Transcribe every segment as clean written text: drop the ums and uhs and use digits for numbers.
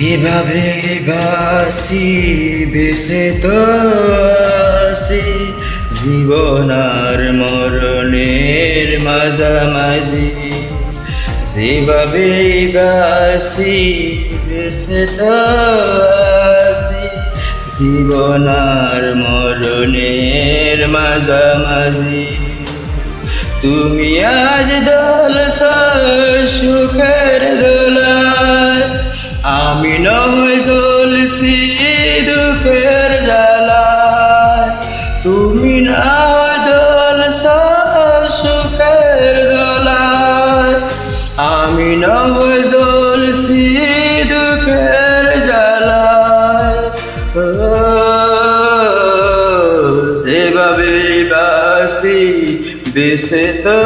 যেভাবে বাসি বেঁচে তো আসি জীবন আর মরণের মাঝামাঝি। যেভাবে বাসি বেঁচে তো আসি জীবন আর মরণের মাঝামাঝি। তুমি আজ দোলছো সুখের দোলায়, আমি নয় জ্বলছি দুঃখের জ্বালায়। তুমি না দোলছো সুখের দোলায়, আমি নয় জ্বলছি দুঃখের জ্বালায়। যেভাবে বাসি বেঁচে তো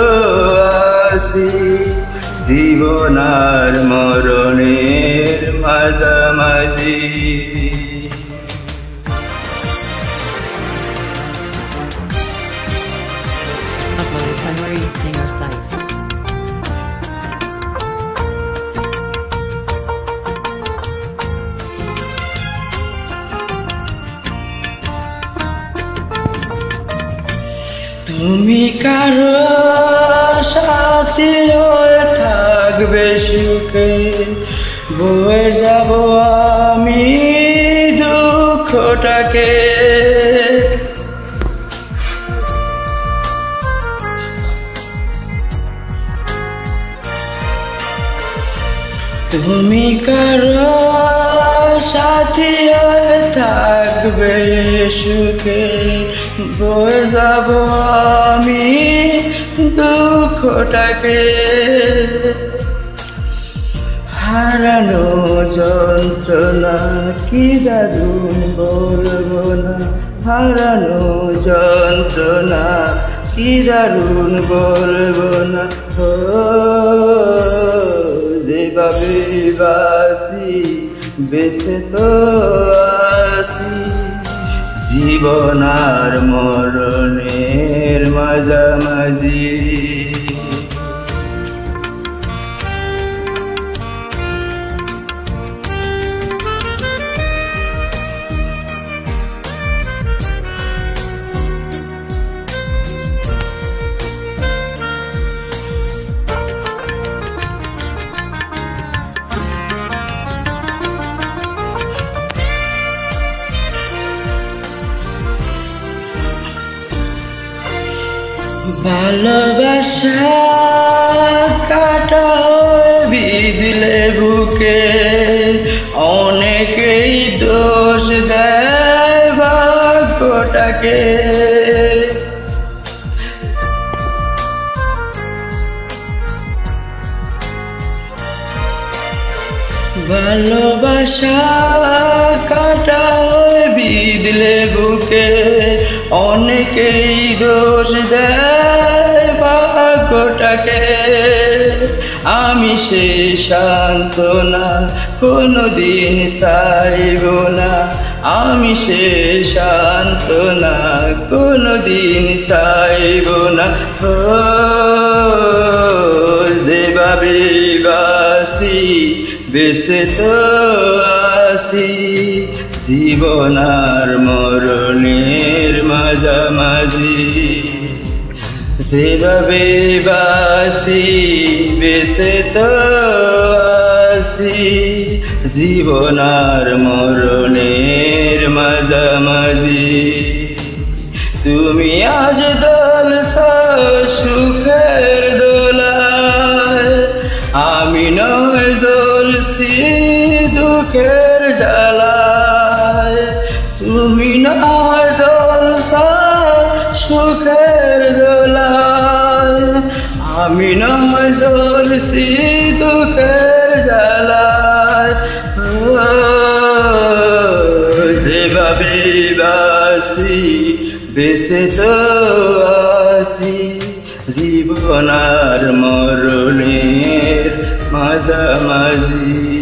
আসি জীবন আর মরণের মাঝামাঝি। Uploaded by Marie Singer site. তুমি কারো সাথী হয়ে থাকবে সুখে, বয়ে যাব আমি দুঃখটাকে। তুমি কারো সাথী হয়ে থাকবে সুখে, বয়ে যাব আমি দুঃখটাকে। হারানো যন্ত্রণা কি দারুণ বলবো না, হারানো যন্ত্রণা কি দারুণ বলবো না। যেভাবে বাসি বেঁচে তো আসি জীবন আর মরণের মাঝামাঝি। ভালোবাসা কাটা বিঁধলে বুকে, অনেকেই দোষ দেয় ভাগ্যটাকে। ভালোবাসা কাটা বিঁধলে বুকে, অনেকেই দোষ দেয় ভাগ্যটাকে। আমি সে সান্ত্বনা কোনোদিন চাইব না, আমি সে সান্ত্বনা কোনোদিন চাইব না। যেভাবে বাসি বেঁচে তো আসি জীবন আর মরণের মাঝামাঝি। যেভাবে বাসি বেঁচে তো আসি জীবন আর মরণের মাঝামাঝি। তুমি আজ দোলছো সুখের দোলায়, আমি নয় জ্বলছি দুঃখের জ্বালায়। তুমি নয় জ্বলছো সুখের দোলায়, আমি নয় জ্বলছি দুঃখের জ্বালায়। যেভাবে বাসি বেঁচে তো আসি জীবন আর মরণের মাঝামাঝি।